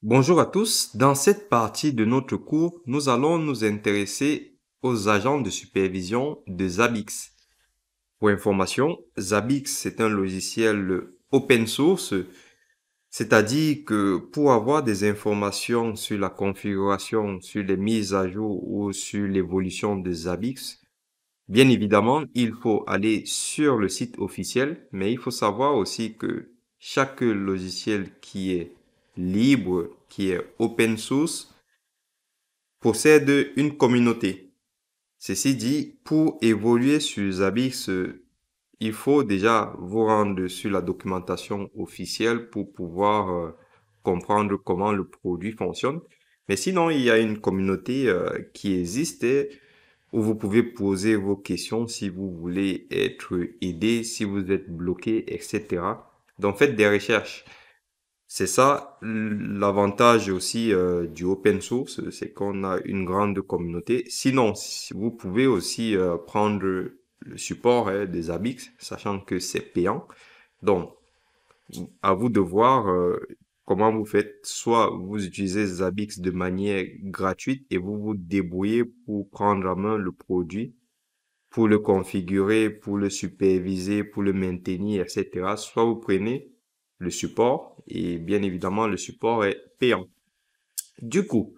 Bonjour à tous. Dans cette partie de notre cours, nous allons nous intéresser aux agents de supervision de Zabbix. Pour information, Zabbix c'est un logiciel open source, c'est-à-dire que pour avoir des informations sur la configuration, sur les mises à jour ou sur l'évolution de Zabbix, bien évidemment, il faut aller sur le site officiel, mais il faut savoir aussi que chaque logiciel qui est libre, qui est open source, possède une communauté. Ceci dit, pour évoluer sur Zabbix, il faut déjà vous rendre sur la documentation officielle pour pouvoir comprendre comment le produit fonctionne. Mais sinon, il y a une communauté qui existe où vous pouvez poser vos questions si vous voulez être aidé, si vous êtes bloqué, etc. Donc faites des recherches. C'est ça l'avantage aussi du open source, c'est qu'on a une grande communauté. Sinon, vous pouvez aussi prendre le support des Zabbix, sachant que c'est payant. Donc, à vous de voir comment vous faites. Soit vous utilisez Zabbix de manière gratuite et vous vous débrouillez pour prendre en main le produit, pour le configurer, pour le superviser, pour le maintenir, etc. Soit vous prenez le support et bien évidemment le support est payant. Du coup,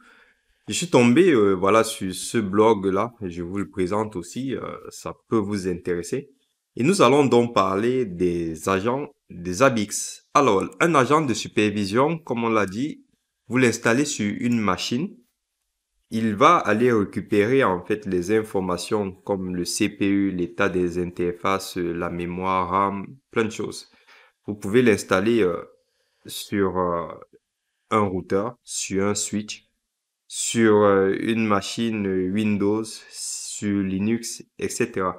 je suis tombé voilà sur ce blog là, je vous le présente aussi, ça peut vous intéresser. Et nous allons donc parler des agents des Zabbix. Alors, un agent de supervision, comme on l'a dit, vous l'installez sur une machine. Il va aller récupérer en fait les informations comme le CPU, l'état des interfaces, la mémoire RAM, plein de choses. Vous pouvez l'installer sur un routeur, sur un switch, sur une machine Windows, sur Linux, etc.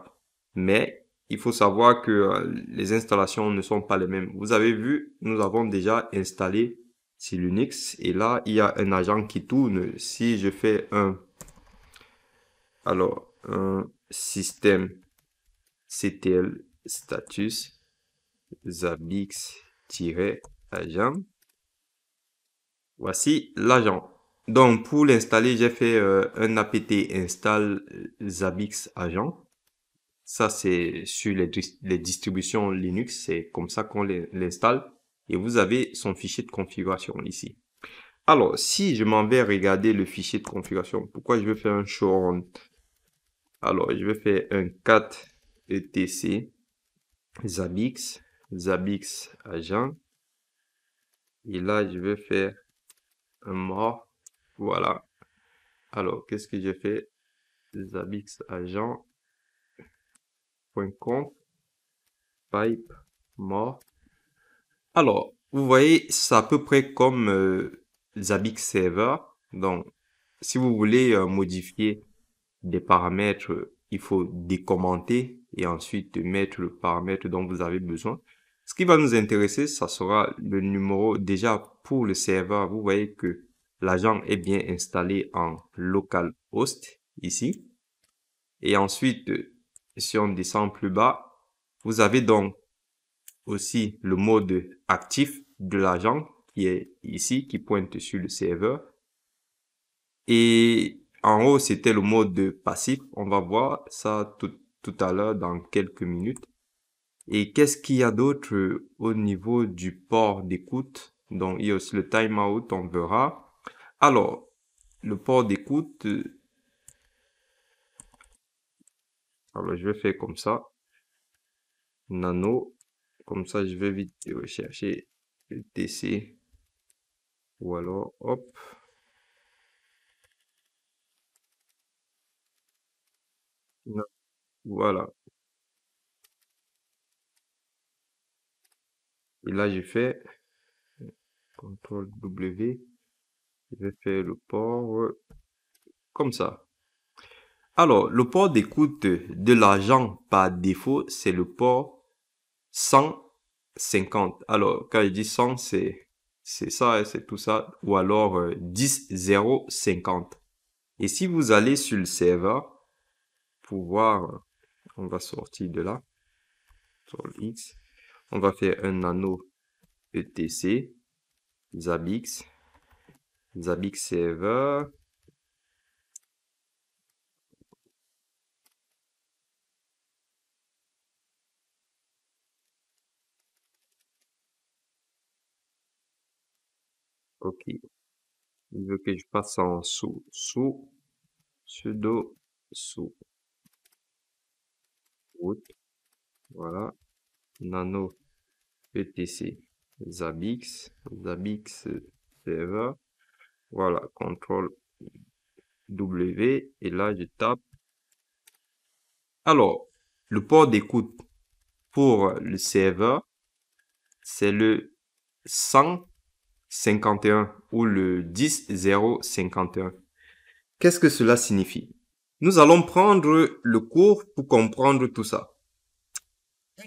Mais il faut savoir que les installations ne sont pas les mêmes. Vous avez vu, nous avons déjà installé sur Linux et là, il y a un agent qui tourne. Si je fais un système CTL status Zabbix-agent. Voici l'agent. Donc, pour l'installer, j'ai fait un apt install Zabbix agent. Ça, c'est sur les distributions Linux. C'est comme ça qu'on l'installe. Et vous avez son fichier de configuration ici. Alors, si je m'en vais regarder le fichier de configuration, pourquoi je vais faire un show run? Alors, je vais faire un cat etc Zabbix, Zabbix agent. Et là, je vais faire un mort. Voilà. Alors, qu'est-ce que j'ai fait? Zabbix agent.conf pipe mort. Alors, vous voyez, c'est à peu près comme Zabbix server. Donc, si vous voulez modifier des paramètres, il faut décommenter et ensuite mettre le paramètre dont vous avez besoin. Ce qui va nous intéresser, ça sera le numéro. Déjà, pour le serveur, vous voyez que l'agent est bien installé en localhost ici. Et ensuite, si on descend plus bas, vous avez donc aussi le mode actif de l'agent qui est ici, qui pointe sur le serveur. Et en haut, c'était le mode passif. On va voir ça tout à l'heure dans quelques minutes. Et qu'est-ce qu'il y a d'autre au niveau du port d'écoute? Donc, il y a aussi le timeout, on verra. Alors, le port d'écoute, alors je vais faire comme ça. Nano, comme ça, je vais vite rechercher le TC. Ou alors, hop. Voilà. Et là, je fais CTRL W. Je vais faire le port comme ça. Alors, le port d'écoute de l'agent par défaut, c'est le port 150. Alors, quand je dis 100, c'est ça, hein, c'est tout ça. Ou alors 10.0.50. Et si vous allez sur le serveur, pour voir, on va sortir de là, sur X, on va faire un nano etc Zabbix Zabbix Server. Ok. Il veut que je passe en sous sudo sous root. Voilà. Nano etc Zabbix Server. Voilà. CTRL W. Et là, je tape. Alors, le port d'écoute pour le serveur, c'est le 151 ou le 10051. Qu'est-ce que cela signifie? Nous allons prendre le cours pour comprendre tout ça.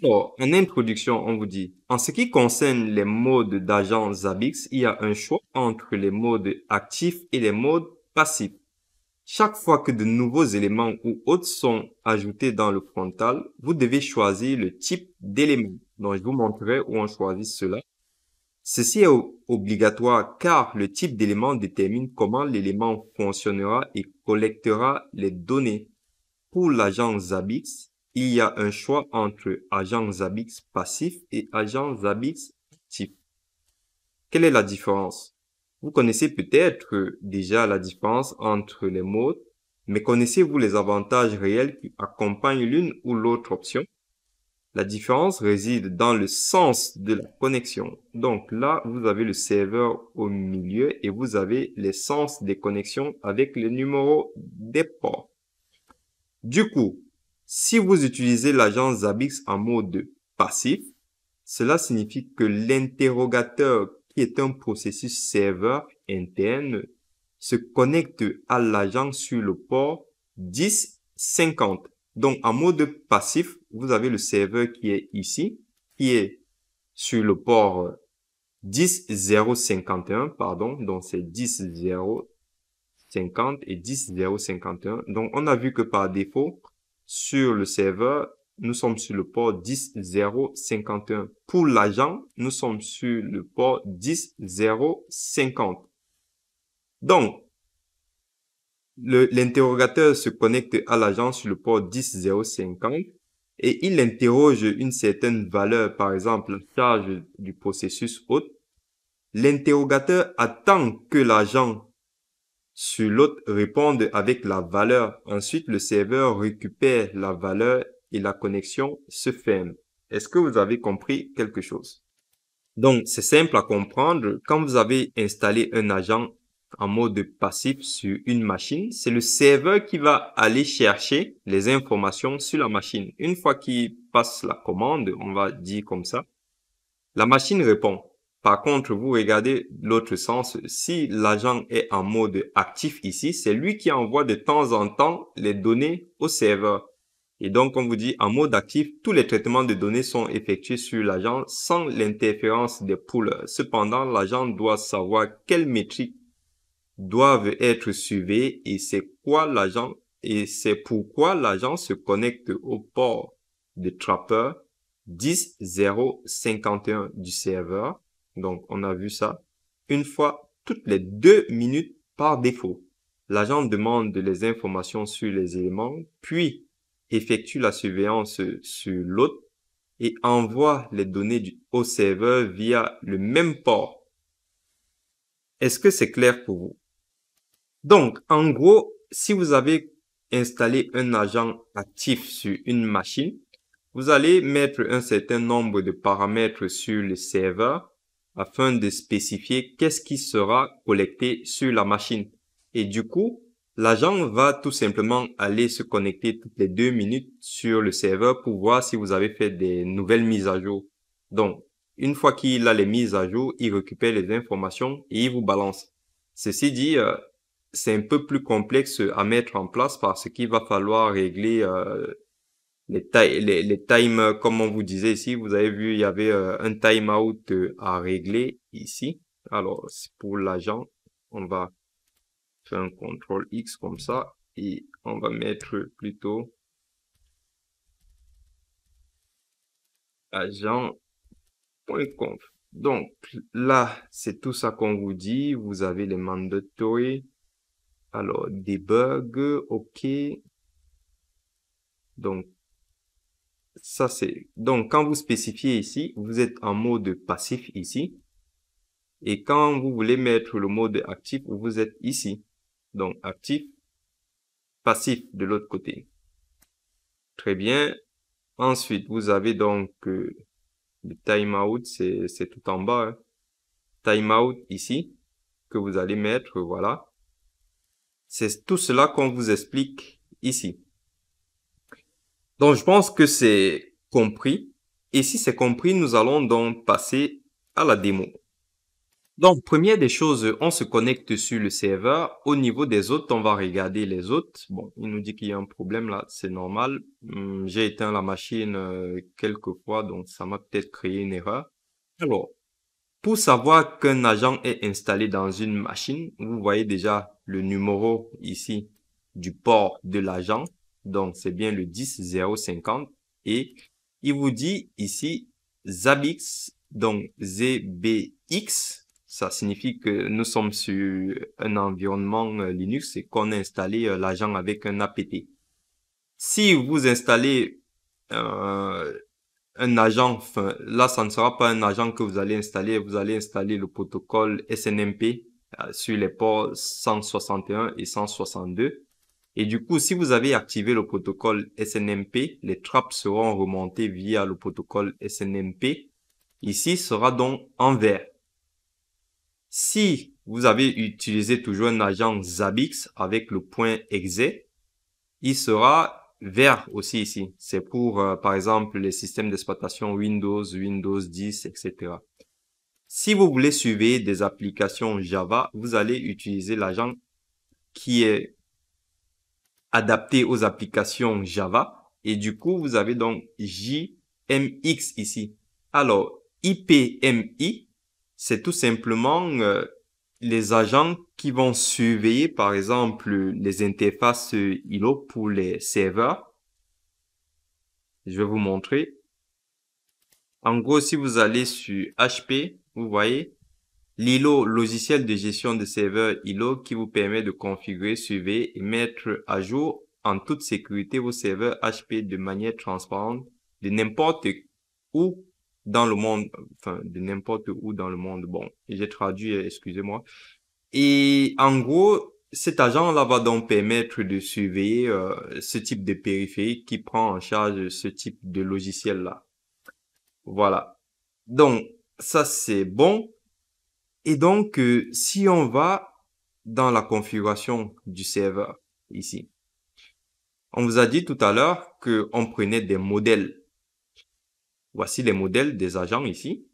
Alors, en introduction, on vous dit, en ce qui concerne les modes d'agent Zabbix, il y a un choix entre les modes actifs et les modes passifs. Chaque fois que de nouveaux éléments ou autres sont ajoutés dans le frontal, vous devez choisir le type d'élément. Donc, je vous montrerai où on choisit cela. Ceci est obligatoire car le type d'élément détermine comment l'élément fonctionnera et collectera les données. Pour l'agent Zabbix, il y a un choix entre agent Zabbix passif et agent Zabbix actif. Quelle est la différence? Vous connaissez peut-être déjà la différence entre les modes, mais connaissez-vous les avantages réels qui accompagnent l'une ou l'autre option? La différence réside dans le sens de la connexion. Donc là, vous avez le serveur au milieu et vous avez les sens des connexions avec les numéros des ports. Du coup, si vous utilisez l'agent Zabbix en mode passif, cela signifie que l'interrogateur, qui est un processus serveur interne, se connecte à l'agent sur le port 1050. Donc, en mode passif, vous avez le serveur qui est ici, qui est sur le port 10051, pardon. Donc, c'est 10050 et 10051. Donc, on a vu que par défaut, sur le serveur, nous sommes sur le port 10051. Pour l'agent, nous sommes sur le port 10050. Donc, l'interrogateur se connecte à l'agent sur le port 10050 et il interroge une certaine valeur, par exemple la charge du processus hôte. L'interrogateur attend que l'agent sur l'autre réponde avec la valeur. Ensuite, le serveur récupère la valeur et la connexion se ferme. Est-ce que vous avez compris quelque chose? Donc, c'est simple à comprendre. Quand vous avez installé un agent en mode passif sur une machine, c'est le serveur qui va aller chercher les informations sur la machine. Une fois qu'il passe la commande, on va dire comme ça, la machine répond. Par contre, vous regardez l'autre sens, si l'agent est en mode actif ici, c'est lui qui envoie de temps en temps les données au serveur. Et donc, on vous dit, en mode actif, tous les traitements de données sont effectués sur l'agent sans l'interférence des pools. Cependant, l'agent doit savoir quelles métriques doivent être suivies et c'est pourquoi l'agent se connecte au port de trapper 10051 du serveur. Donc, on a vu ça. Une fois toutes les 2 minutes par défaut. L'agent demande les informations sur les éléments, puis effectue la surveillance sur l'autre et envoie les données au serveur via le même port. Est-ce que c'est clair pour vous? Donc, en gros, si vous avez installé un agent actif sur une machine, vous allez mettre un certain nombre de paramètres sur le serveur afin de spécifier qu'est-ce qui sera collecté sur la machine. Et du coup, l'agent va tout simplement aller se connecter toutes les 2 minutes sur le serveur pour voir si vous avez fait des nouvelles mises à jour. Donc, une fois qu'il a les mises à jour, il récupère les informations et il vous balance. Ceci dit, c'est un peu plus complexe à mettre en place parce qu'il va falloir régler les time, comme on vous disait ici, vous avez vu, il y avait un timeout à régler ici. Alors, pour l'agent, on va faire un CTRL X comme ça et on va mettre plutôt agent.conf. Donc là, c'est tout ça qu'on vous dit. Vous avez les mandatory. Alors, debug, OK. Donc, ça c'est... Donc, quand vous spécifiez ici, vous êtes en mode passif ici. Et quand vous voulez mettre le mode actif, vous êtes ici. Donc, actif, passif de l'autre côté. Très bien. Ensuite, vous avez donc le timeout, c'est tout en bas. Hein. Timeout ici, que vous allez mettre, voilà. C'est tout cela qu'on vous explique ici. Donc, je pense que c'est compris. Et si c'est compris, nous allons donc passer à la démo. Donc, première des choses, on se connecte sur le serveur. Au niveau des autres, on va regarder les autres. Bon, il nous dit qu'il y a un problème là, c'est normal. J'ai éteint la machine quelques fois, donc ça m'a peut-être créé une erreur. Alors, pour savoir qu'un agent est installé dans une machine, vous voyez déjà le numéro ici du port de l'agent. Donc, c'est bien le 10050. Et il vous dit ici Zabbix, donc ZBX. Ça signifie que nous sommes sur un environnement Linux et qu'on a installé l'agent avec un apt. Si vous installez un agent, enfin, là, ça ne sera pas un agent que vous allez installer le protocole SNMP sur les ports 161 et 162. Et du coup, si vous avez activé le protocole SNMP, les trappes seront remontées via le protocole SNMP. Ici sera donc en vert. Si vous avez utilisé toujours un agent Zabbix avec le point .exe, il sera vert aussi ici. C'est pour, par exemple, les systèmes d'exploitation Windows, Windows 10, etc. Si vous voulez suivre des applications Java, vous allez utiliser l'agent qui est adapté aux applications Java. Et du coup, vous avez donc JMX ici. Alors, IPMI, c'est tout simplement les agents qui vont surveiller, par exemple, les interfaces ILO pour les serveurs. Je vais vous montrer. En gros, si vous allez sur HP, vous voyez l'ILO, logiciel de gestion de serveurs ILO qui vous permet de configurer, surveiller et mettre à jour en toute sécurité vos serveurs HP de manière transparente de n'importe où dans le monde, enfin de n'importe où dans le monde. Bon, j'ai traduit, excusez-moi. Et en gros, cet agent-là va donc permettre de surveiller ce type de périphérie qui prend en charge ce type de logiciel-là. Voilà. Donc, ça c'est bon. Et donc, si on va dans la configuration du serveur ici, on vous a dit tout à l'heure qu'on prenait des modèles. Voici les modèles des agents ici.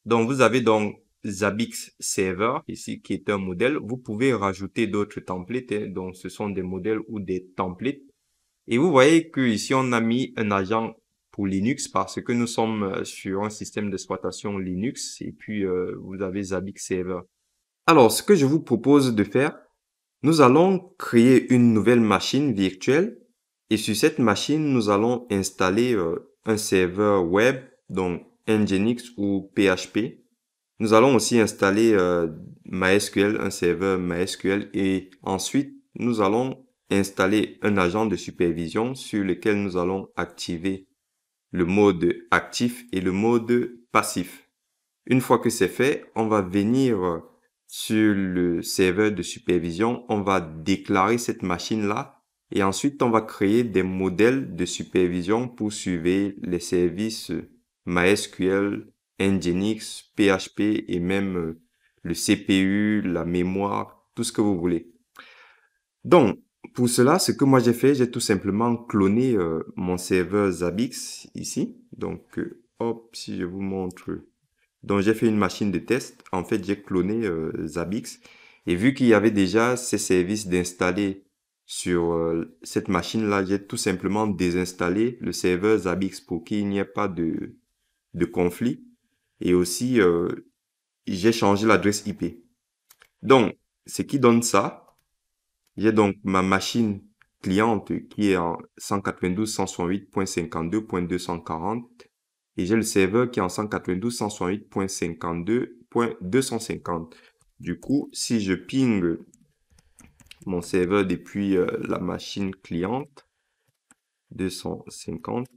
Donc, vous avez donc Zabbix Server ici qui est un modèle. Vous pouvez rajouter d'autres templates. Hein, donc, ce sont des modèles ou des templates. Et vous voyez que ici on a mis un agent pour Linux parce que nous sommes sur un système d'exploitation Linux. Et puis, vous avez Zabbix Server. Alors, ce que je vous propose de faire, nous allons créer une nouvelle machine virtuelle et sur cette machine, nous allons installer un serveur web, donc Nginx ou PHP. Nous allons aussi installer MySQL, un serveur MySQL et ensuite, nous allons installer un agent de supervision sur lequel nous allons activer le mode actif et le mode passif. Une fois que c'est fait, on va venir sur le serveur de supervision, on va déclarer cette machine-là et ensuite on va créer des modèles de supervision pour suivre les services MySQL, Nginx, PHP et même le CPU, la mémoire, tout ce que vous voulez. Donc, pour cela, ce que moi j'ai fait, j'ai tout simplement cloné mon serveur Zabbix ici. Donc, hop, si je vous montre... Donc, j'ai fait une machine de test. En fait, j'ai cloné Zabbix. Et vu qu'il y avait déjà ces services d'installer sur cette machine-là, j'ai tout simplement désinstallé le serveur Zabbix pour qu'il n'y ait pas de conflit. Et aussi, j'ai changé l'adresse IP. Donc, ce qui donne ça, j'ai donc ma machine cliente qui est en 192.168.52.240 Et j'ai le serveur qui est en 192.168.52.250. Du coup, si je ping mon serveur depuis la machine cliente 250,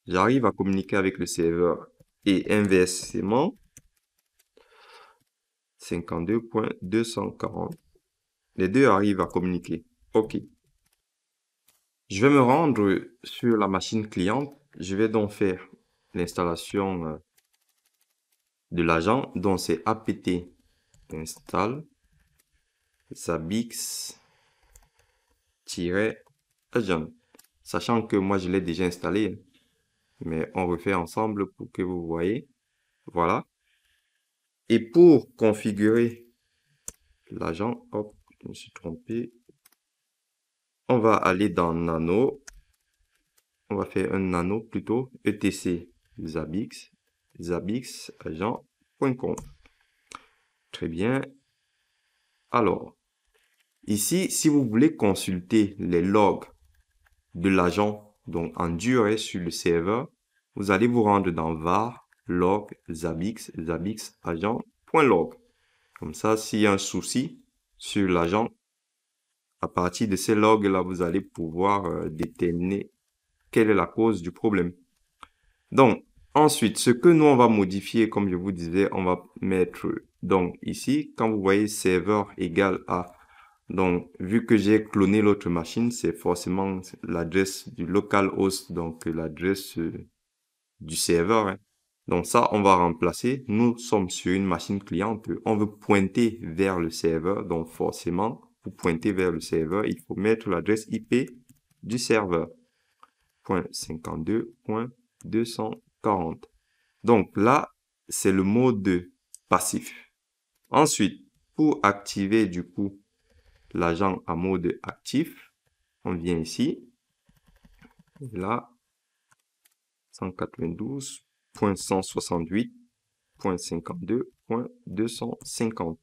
j'arrive à communiquer avec le serveur. Et inversement, 52.240. Les deux arrivent à communiquer. OK. Je vais me rendre sur la machine cliente. Je vais donc faire l'installation de l'agent, dont c'est apt install Zabbix-agent. Sachant que moi, je l'ai déjà installé, mais on refait ensemble pour que vous voyez. Voilà. Et pour configurer l'agent, hop, je me suis trompé. On va aller dans Nano. On va faire un nano plutôt, etc Zabbix, zabbix-agent.conf. Très bien. Alors, ici, si vous voulez consulter les logs de l'agent, donc en durée sur le serveur, vous allez vous rendre dans var log zabbix, zabbix-agent.log. Comme ça, s'il y a un souci sur l'agent, à partir de ces logs-là, vous allez pouvoir déterminer quelle est la cause du problème. Donc, ensuite, ce que nous, on va modifier, comme je vous disais, on va mettre, donc ici, quand vous voyez serveur égale à, donc, vu que j'ai cloné l'autre machine, c'est forcément l'adresse du localhost, donc l'adresse du serveur, hein. Donc ça, on va remplacer. Nous sommes sur une machine cliente. On veut pointer vers le serveur. Donc forcément, pour pointer vers le serveur, il faut mettre l'adresse IP du serveur. 52.240. Donc là, c'est le mode passif. Ensuite, pour activer du coup l'agent en mode actif, on vient ici. Et là, 192.168.52.250.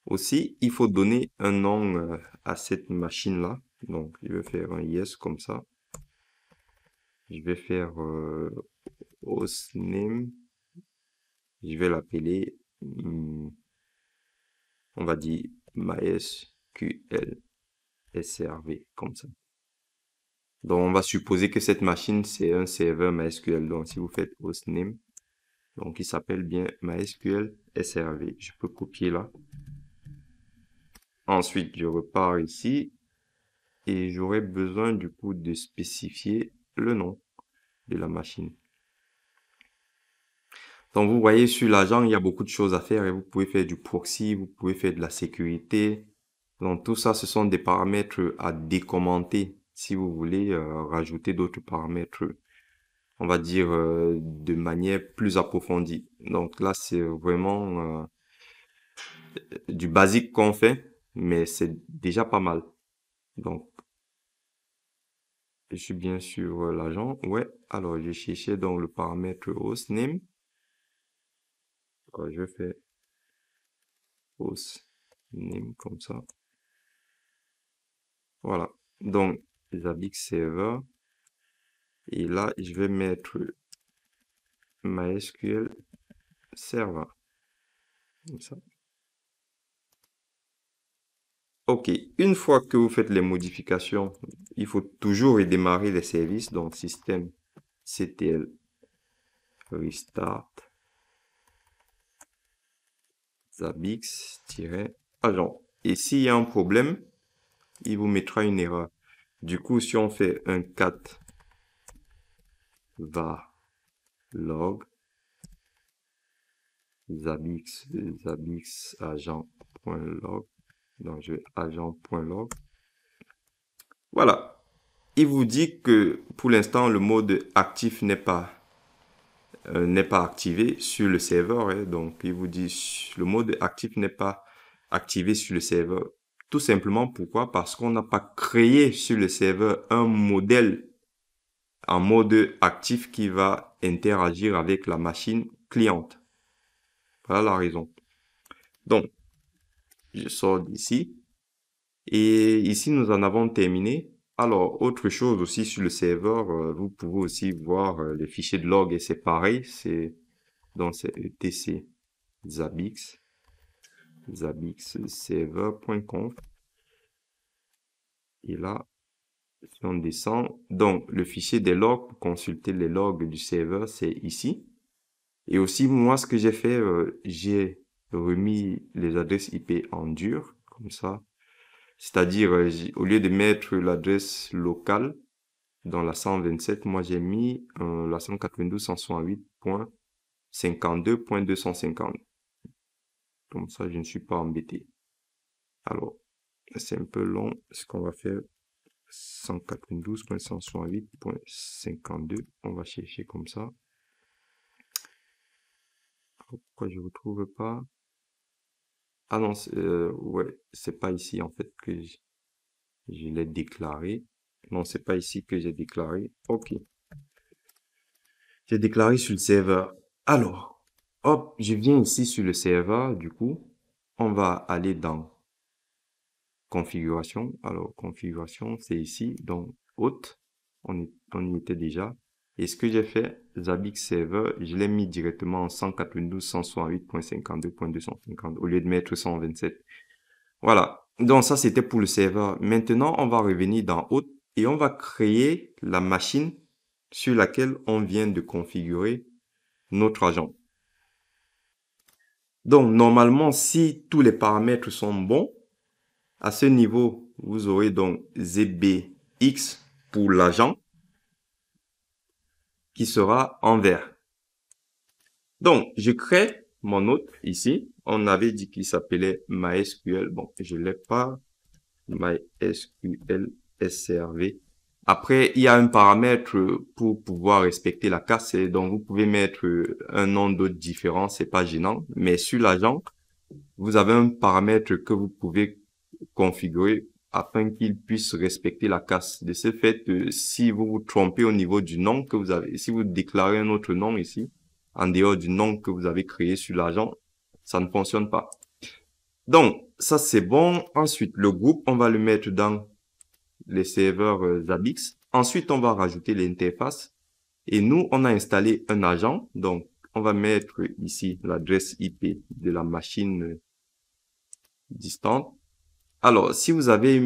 Aussi, il faut donner un nom à cette machine-là. Donc, je vais faire un yes comme ça. Je vais faire hostname. Je vais l'appeler, on va dire MySQL SRV, comme ça. Donc, on va supposer que cette machine, c'est un serveur MySQL. Donc, si vous faites hostname, donc il s'appelle bien MySQL SRV. Je peux copier là. Ensuite, je repars ici et j'aurai besoin du coup de spécifier le nom de la machine. Donc, vous voyez sur l'agent, il y a beaucoup de choses à faire et vous pouvez faire du proxy, vous pouvez faire de la sécurité. Donc, tout ça, ce sont des paramètres à décommenter si vous voulez rajouter d'autres paramètres, on va dire, de manière plus approfondie. Donc là, c'est vraiment du basique qu'on fait, mais c'est déjà pas mal. Donc, je suis bien sur l'agent. Ouais, alors je cherchais donc le paramètre hostname. Alors, je fais hostname comme ça. Voilà. Donc, Zabbix server. Et là, je vais mettre MySQL server. Comme ça. Ok, une fois que vous faites les modifications, il faut toujours redémarrer les services. Donc, système ctl restart zabbix-agent. Et s'il y a un problème, il vous mettra une erreur. Du coup, si on fait un cat var log zabbix agent.log, donc je vais agent.log. Voilà. Il vous dit que pour l'instant, le mode actif n'est pas activé sur le serveur, hein. Donc, il vous dit le mode actif n'est pas activé sur le serveur. Tout simplement, pourquoi? Parce qu'on n'a pas créé sur le serveur un modèle en mode actif qui va interagir avec la machine cliente. Voilà la raison. Donc, je sors d'ici. Et ici, nous en avons terminé. Alors, autre chose aussi sur le serveur, vous pouvez aussi voir les fichiers de log et c'est pareil, c'est etc Zabbix, server.conf. Et là, si on descend, donc le fichier des logs, pour consulter les logs du serveur, c'est ici. Et aussi, moi, ce que j'ai fait, j'ai remis les adresses IP en dur, comme ça. C'est-à-dire, au lieu de mettre l'adresse locale dans la 127, moi, j'ai mis la 192.168.52.250. Comme ça, je ne suis pas embêté. Alors, c'est un peu long. Ce qu'on va faire, 192.168.52. On va chercher comme ça. Pourquoi je ne retrouve pas? Ah non, ouais, c'est pas ici en fait que je l'ai déclaré. Non, c'est pas ici que j'ai déclaré. Ok. J'ai déclaré sur le serveur. Alors, hop, je viens ici sur le serveur. Du coup, on va aller dans configuration. Alors, configuration, c'est ici. Donc, hôte, on y était déjà. Et ce que j'ai fait, Zabbix Server, je l'ai mis directement en 192.168.52.250 au lieu de mettre 127. Voilà. Donc, ça, c'était pour le serveur. Maintenant, on va revenir dans hôte et on va créer la machine sur laquelle on vient de configurer notre agent. Donc, normalement, si tous les paramètres sont bons, à ce niveau, vous aurez donc ZBX pour l'agent qui sera en vert. Donc, je crée mon hôte ici. On avait dit qu'il s'appelait MySQL. Bon, je l'ai pas. MySQL SRV. Après, il y a un paramètre pour pouvoir respecter la casse. Donc, vous pouvez mettre un nom d'hôte différent. C'est pas gênant. Mais sur l'agent, vous avez un paramètre que vous pouvez configurer afin qu'il puisse respecter la casse. De ce fait, si vous vous trompez au niveau du nom que vous avez, si vous déclarez un autre nom ici, en dehors du nom que vous avez créé sur l'agent, ça ne fonctionne pas. Donc, ça c'est bon. Ensuite, le groupe, on va le mettre dans les serveurs Zabbix. Ensuite, on va rajouter l'interface. Et nous, on a installé un agent. Donc, on va mettre ici l'adresse IP de la machine distante. Alors, si vous avez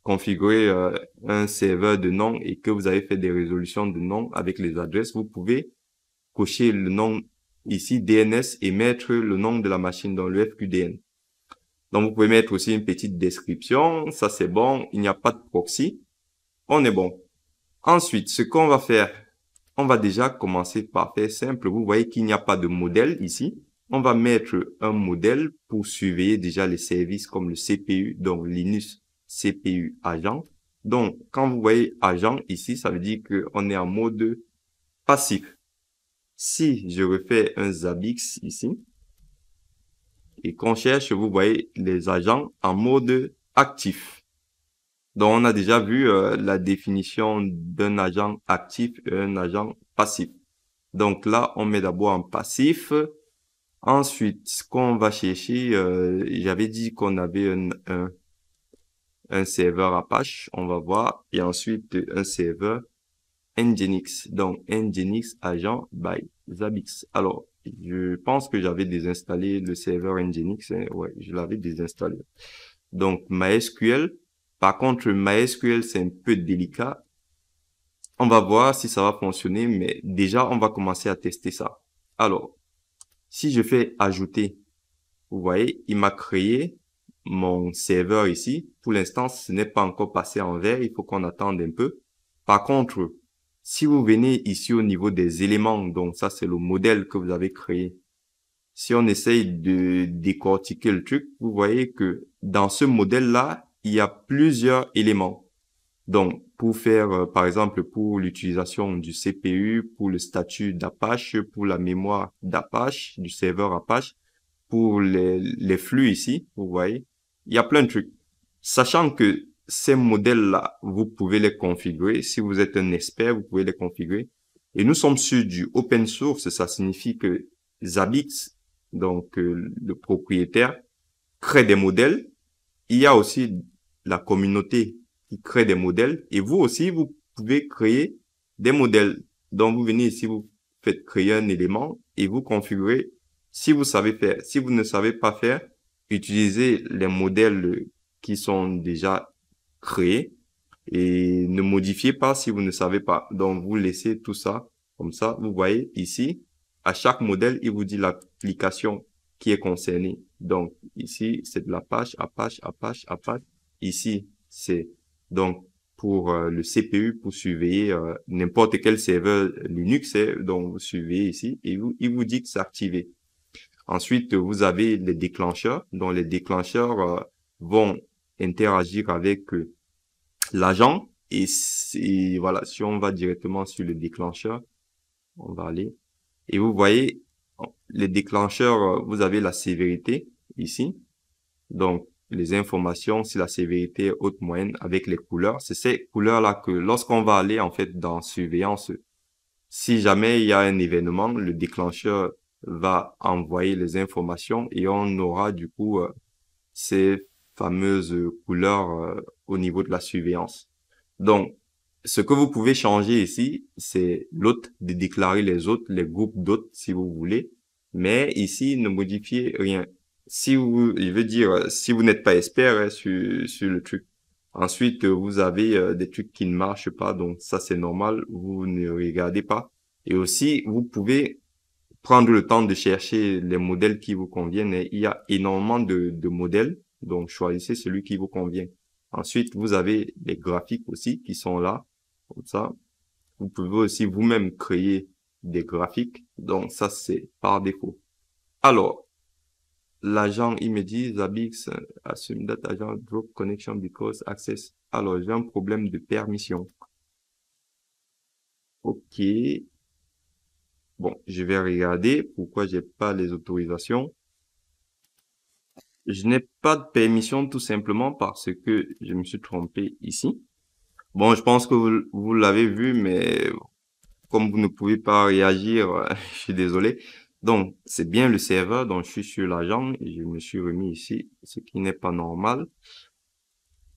configuré un serveur de nom et que vous avez fait des résolutions de nom avec les adresses, vous pouvez cocher le nom ici DNS et mettre le nom de la machine dans le FQDN. Donc, vous pouvez mettre aussi une petite description. Ça, c'est bon. Il n'y a pas de proxy. On est bon. Ensuite, ce qu'on va faire, on va déjà commencer par faire simple. Vous voyez qu'il n'y a pas de modèle ici. On va mettre un modèle pour surveiller déjà les services comme le CPU, donc Linux CPU agent. Donc, quand vous voyez agent ici, ça veut dire qu'on est en mode passif. Si je refais un Zabbix ici, et qu'on cherche, vous voyez les agents en mode actif. Donc, on a déjà vu la définition d'un agent actif et un agent passif. Donc là, on met d'abord en passif. Ensuite, ce qu'on va chercher, j'avais dit qu'on avait un serveur Apache, on va voir, et ensuite un serveur Nginx. Donc, Nginx agent by Zabbix. Alors, je pense que j'avais désinstallé le serveur Nginx. Hein. Ouais, je l'avais désinstallé. Donc, MySQL. Par contre, MySQL, c'est un peu délicat. On va voir si ça va fonctionner, mais déjà, on va commencer à tester ça. Alors, si je fais ajouter, vous voyez, il m'a créé mon serveur ici. Pour l'instant, ce n'est pas encore passé en vert. Il faut qu'on attende un peu. Par contre, si vous venez ici au niveau des éléments, donc ça, c'est le modèle que vous avez créé. Si on essaye de décortiquer le truc, vous voyez que dans ce modèle-là, il y a plusieurs éléments. Donc, pour faire, par exemple, pour l'utilisation du CPU, pour le statut d'Apache, pour la mémoire d'Apache, du serveur Apache, pour les flux ici, vous voyez, il y a plein de trucs. Sachant que ces modèles-là, vous pouvez les configurer. Si vous êtes un expert, vous pouvez les configurer. Et nous sommes sur du open source. Ça signifie que Zabbix, donc le propriétaire, crée des modèles. Il y a aussi la communauté qui crée des modèles. Et vous aussi, vous pouvez créer des modèles. Donc, vous venez ici, vous faites créer un élément et vous configurez si vous savez faire. Si vous ne savez pas faire, utilisez les modèles qui sont déjà créés et ne modifiez pas si vous ne savez pas. Donc, vous laissez tout ça comme ça. Vous voyez ici, à chaque modèle, il vous dit l'application qui est concernée. Donc, ici, c'est de la page à page à page à page. Ici, c'est donc pour le CPU, pour surveiller n'importe quel serveur Linux. Donc, vous surveillez ici et il vous dit que c'est activé. Ensuite, vous avez les déclencheurs. Donc, les déclencheurs vont interagir avec l'agent. Et voilà, si on va directement sur le déclencheur, on va aller. Et vous voyez, les déclencheurs, vous avez la sévérité ici. Donc, les informations, si la sévérité est haute, moyenne, avec les couleurs. C'est ces couleurs-là que lorsqu'on va aller, en fait, dans surveillance, si jamais il y a un événement, le déclencheur va envoyer les informations et on aura, du coup, ces fameuses couleurs au niveau de la surveillance. Donc, ce que vous pouvez changer ici, c'est l'hôte, de déclarer les autres, les groupes d'hôtes si vous voulez. Mais ici, ne modifiez rien. Si vous, je veux dire, si vous n'êtes pas expert sur le truc. Ensuite, vous avez des trucs qui ne marchent pas, donc ça c'est normal, vous ne regardez pas. Et aussi, vous pouvez prendre le temps de chercher les modèles qui vous conviennent. Et il y a énormément de modèles, donc choisissez celui qui vous convient. Ensuite, vous avez les graphiques aussi qui sont là, comme ça. Vous pouvez aussi vous-même créer des graphiques, donc ça c'est par défaut. Alors, l'agent, il me dit, Zabbix, assume that agent drop connection because access. Alors, j'ai un problème de permission. Ok. Bon, je vais regarder pourquoi j'ai pas les autorisations. Je n'ai pas de permission tout simplement parce que je me suis trompé ici. Bon, je pense que vous l'avez vu, mais comme vous ne pouvez pas réagir, je suis désolé. Donc, c'est bien le serveur, donc je suis sur l'agent et je me suis remis ici, ce qui n'est pas normal.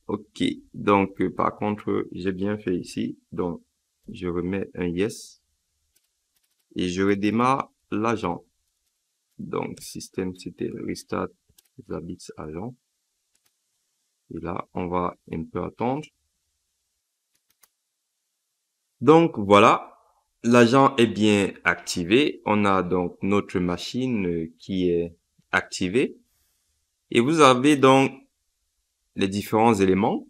Ok, donc par contre, j'ai bien fait ici. Donc, je remets un yes et je redémarre l'agent. Donc, système, c'était restart Zabbix agent. Et là, on va un peu attendre. Donc, voilà, l'agent est bien activé. On a donc notre machine qui est activée. Et vous avez donc les différents éléments.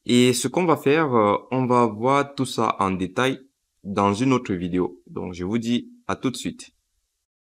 Et ce qu'on va faire, on va voir tout ça en détail dans une autre vidéo. Donc, je vous dis à tout de suite.